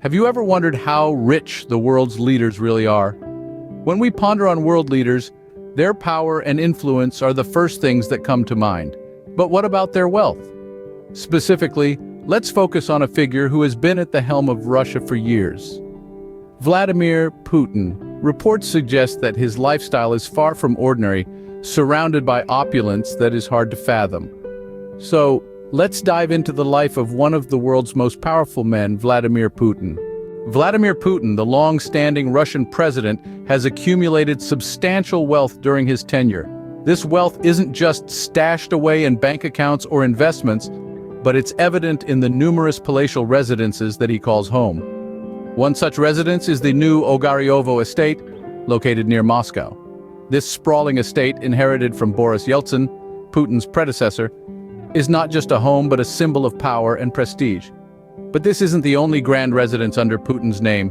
Have you ever wondered how rich the world's leaders really are? When we ponder on world leaders, their power and influence are the first things that come to mind. But what about their wealth? Specifically, let's focus on a figure who has been at the helm of Russia for years. Vladimir Putin. Reports suggest that his lifestyle is far from ordinary, surrounded by opulence that is hard to fathom. So, let's dive into the life of one of the world's most powerful men, Vladimir Putin. Vladimir Putin, the long-standing Russian president, has accumulated substantial wealth during his tenure. This wealth isn't just stashed away in bank accounts or investments, but it's evident in the numerous palatial residences that he calls home. One such residence is the new Ogaryovo estate, located near Moscow. This sprawling estate, inherited from Boris Yeltsin, Putin's predecessor, is not just a home but a symbol of power and prestige. But this isn't the only grand residence under Putin's name.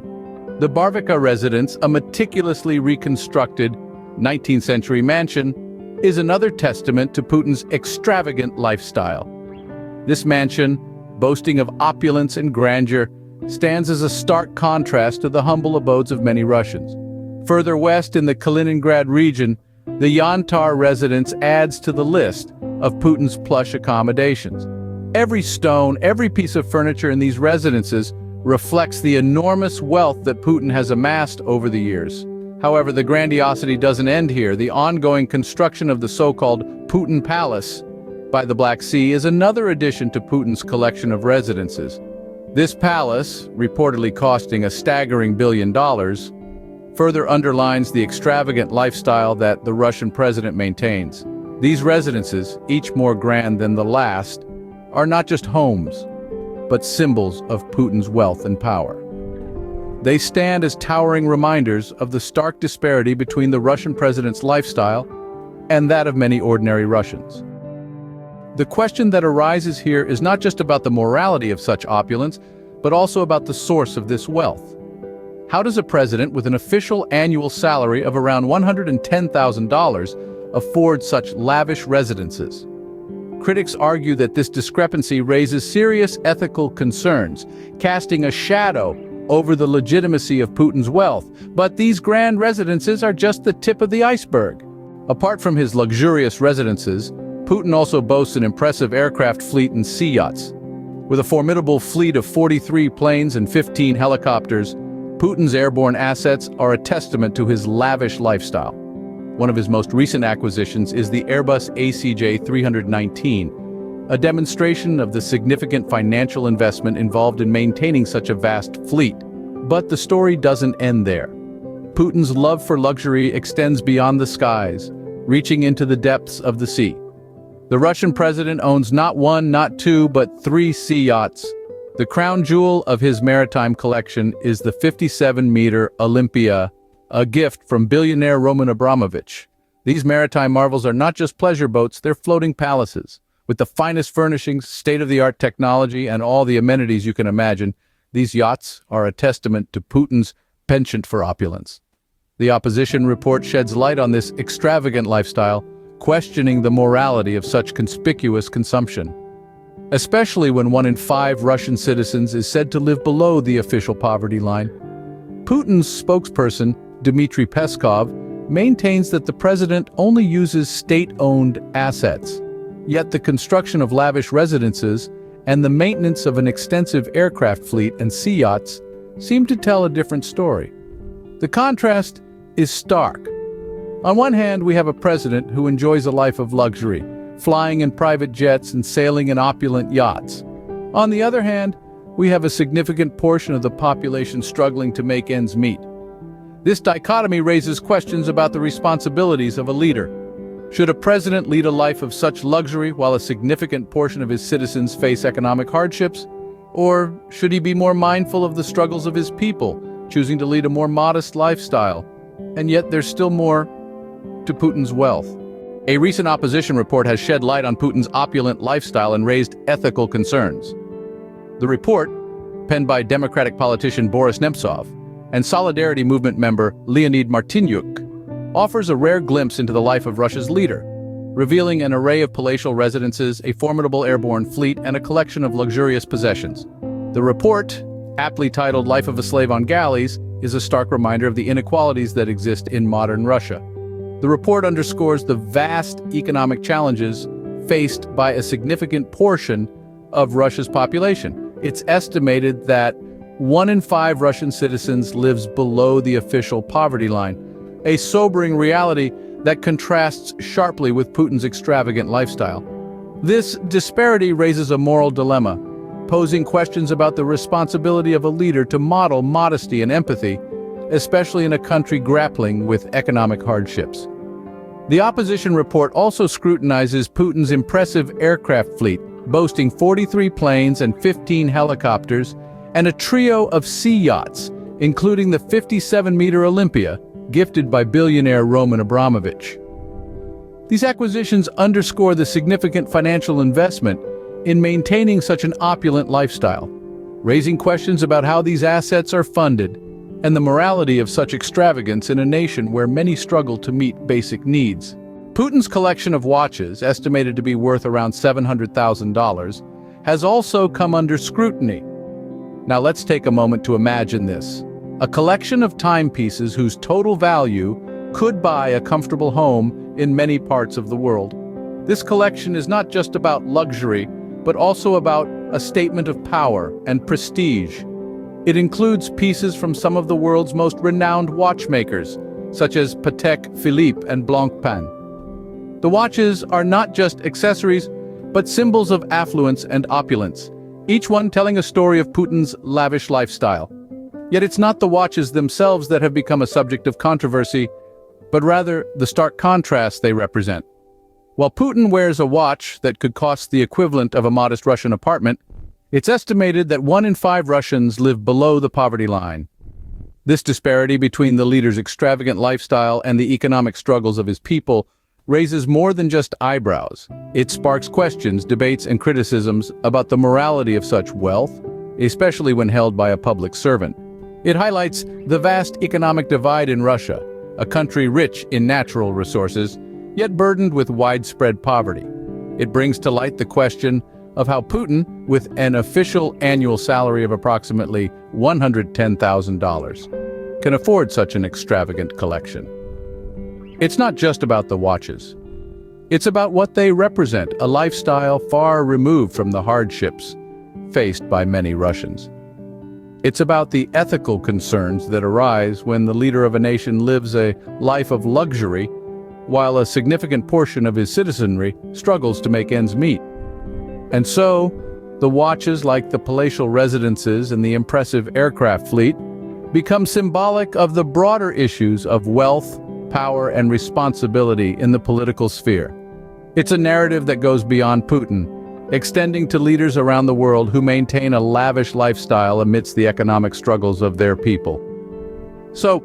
The Barvikha residence, a meticulously reconstructed 19th century mansion, is another testament to Putin's extravagant lifestyle. This mansion, boasting of opulence and grandeur, stands as a stark contrast to the humble abodes of many Russians. Further west in the Kaliningrad region, the Yantar residence adds to the list of Putin's plush accommodations. Every stone, every piece of furniture in these residences reflects the enormous wealth that Putin has amassed over the years. However, the grandiosity doesn't end here. The ongoing construction of the so-called Putin Palace by the Black Sea is another addition to Putin's collection of residences. This palace, reportedly costing a staggering $1 billion, further underlines the extravagant lifestyle that the Russian president maintains. These residences, each more grand than the last, are not just homes, but symbols of Putin's wealth and power. They stand as towering reminders of the stark disparity between the Russian president's lifestyle and that of many ordinary Russians. The question that arises here is not just about the morality of such opulence, but also about the source of this wealth. How does a president with an official annual salary of around $110,000 afford such lavish residences? Critics argue that this discrepancy raises serious ethical concerns, casting a shadow over the legitimacy of Putin's wealth. But these grand residences are just the tip of the iceberg. Apart from his luxurious residences, Putin also boasts an impressive aircraft fleet and sea yachts. With a formidable fleet of 43 planes and 15 helicopters, Putin's airborne assets are a testament to his lavish lifestyle. One of his most recent acquisitions is the Airbus ACJ319, a demonstration of the significant financial investment involved in maintaining such a vast fleet. But the story doesn't end there. Putin's love for luxury extends beyond the skies, reaching into the depths of the sea. The Russian president owns not one, not two, but 3 sea yachts. The crown jewel of his maritime collection is the 57-meter Olympia, a gift from billionaire Roman Abramovich. These maritime marvels are not just pleasure boats, they're floating palaces. With the finest furnishings, state-of-the-art technology, and all the amenities you can imagine, these yachts are a testament to Putin's penchant for opulence. The opposition report sheds light on this extravagant lifestyle, questioning the morality of such conspicuous consumption. Especially when 1 in 5 Russian citizens is said to live below the official poverty line. Putin's spokesperson, Dmitry Peskov, maintains that the president only uses state-owned assets. Yet the construction of lavish residences and the maintenance of an extensive aircraft fleet and sea yachts seem to tell a different story. The contrast is stark. On one hand, we have a president who enjoys a life of luxury, flying in private jets and sailing in opulent yachts. On the other hand, we have a significant portion of the population struggling to make ends meet. This dichotomy raises questions about the responsibilities of a leader. Should a president lead a life of such luxury while a significant portion of his citizens face economic hardships? Or should he be more mindful of the struggles of his people, choosing to lead a more modest lifestyle? And yet there's still more to Putin's wealth. A recent opposition report has shed light on Putin's opulent lifestyle and raised ethical concerns. The report, penned by Democratic politician Boris Nemtsov and Solidarity Movement member Leonid Martinyuk, offers a rare glimpse into the life of Russia's leader, revealing an array of palatial residences, a formidable airborne fleet, and a collection of luxurious possessions. The report, aptly titled Life of a Slave on Galleys, is a stark reminder of the inequalities that exist in modern Russia. The report underscores the vast economic challenges faced by a significant portion of Russia's population. It's estimated that 1 in 5 Russian citizens lives below the official poverty line, a sobering reality that contrasts sharply with Putin's extravagant lifestyle. This disparity raises a moral dilemma, posing questions about the responsibility of a leader to model modesty and empathy, especially in a country grappling with economic hardships. The opposition report also scrutinizes Putin's impressive aircraft fleet, boasting 43 planes and 15 helicopters, and a trio of sea yachts, including the 57-meter Olympia, gifted by billionaire Roman Abramovich. These acquisitions underscore the significant financial investment in maintaining such an opulent lifestyle, raising questions about how these assets are funded and the morality of such extravagance in a nation where many struggle to meet basic needs. Putin's collection of watches, estimated to be worth around $700,000, has also come under scrutiny. Now let's take a moment to imagine this. A collection of timepieces whose total value could buy a comfortable home in many parts of the world. This collection is not just about luxury, but also about a statement of power and prestige. It includes pieces from some of the world's most renowned watchmakers, such as Patek Philippe and Blancpain. The watches are not just accessories, but symbols of affluence and opulence, each one telling a story of Putin's lavish lifestyle. Yet it's not the watches themselves that have become a subject of controversy, but rather the stark contrast they represent. While Putin wears a watch that could cost the equivalent of a modest Russian apartment, it's estimated that 1 in 5 Russians live below the poverty line. This disparity between the leader's extravagant lifestyle and the economic struggles of his people raises more than just eyebrows. It sparks questions, debates, and criticisms about the morality of such wealth, especially when held by a public servant. It highlights the vast economic divide in Russia, a country rich in natural resources, yet burdened with widespread poverty. It brings to light the question of how Putin, with an official annual salary of approximately $110,000, can afford such an extravagant collection. It's not just about the watches. It's about what they represent, a lifestyle far removed from the hardships faced by many Russians. It's about the ethical concerns that arise when the leader of a nation lives a life of luxury, while a significant portion of his citizenry struggles to make ends meet. And so, the watches, like the palatial residences and the impressive aircraft fleet, become symbolic of the broader issues of wealth, power, and responsibility in the political sphere. It's a narrative that goes beyond Putin, extending to leaders around the world who maintain a lavish lifestyle amidst the economic struggles of their people. So,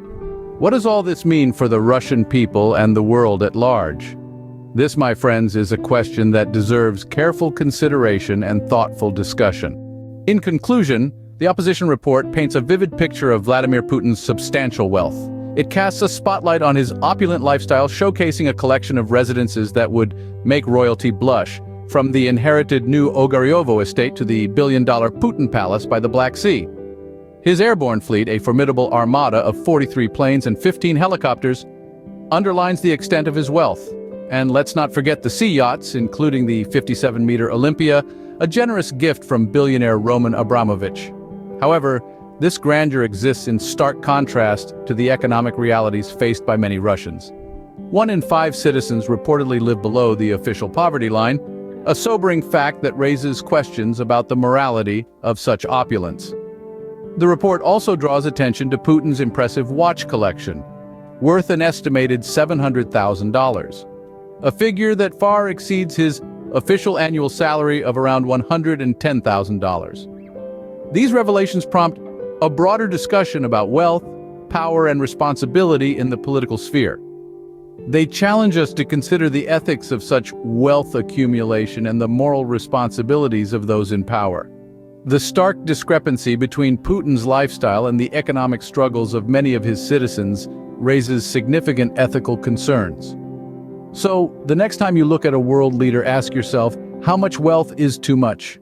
what does all this mean for the Russian people and the world at large? This, my friends, is a question that deserves careful consideration and thoughtful discussion. In conclusion, the opposition report paints a vivid picture of Vladimir Putin's substantial wealth. It casts a spotlight on his opulent lifestyle, showcasing a collection of residences that would make royalty blush, from the inherited new Ogaryovo estate to the billion-dollar Putin Palace by the Black Sea. His airborne fleet, a formidable armada of 43 planes and 15 helicopters, underlines the extent of his wealth. And let's not forget the sea yachts, including the 57-meter Olympia, a generous gift from billionaire Roman Abramovich. However, this grandeur exists in stark contrast to the economic realities faced by many Russians. 1 in 5 citizens reportedly live below the official poverty line, a sobering fact that raises questions about the morality of such opulence. The report also draws attention to Putin's impressive watch collection, worth an estimated $700,000, a figure that far exceeds his official annual salary of around $110,000. These revelations prompt a broader discussion about wealth, power, and responsibility in the political sphere. They challenge us to consider the ethics of such wealth accumulation and the moral responsibilities of those in power. The stark discrepancy between Putin's lifestyle and the economic struggles of many of his citizens raises significant ethical concerns. So, the next time you look at a world leader, ask yourself, how much wealth is too much?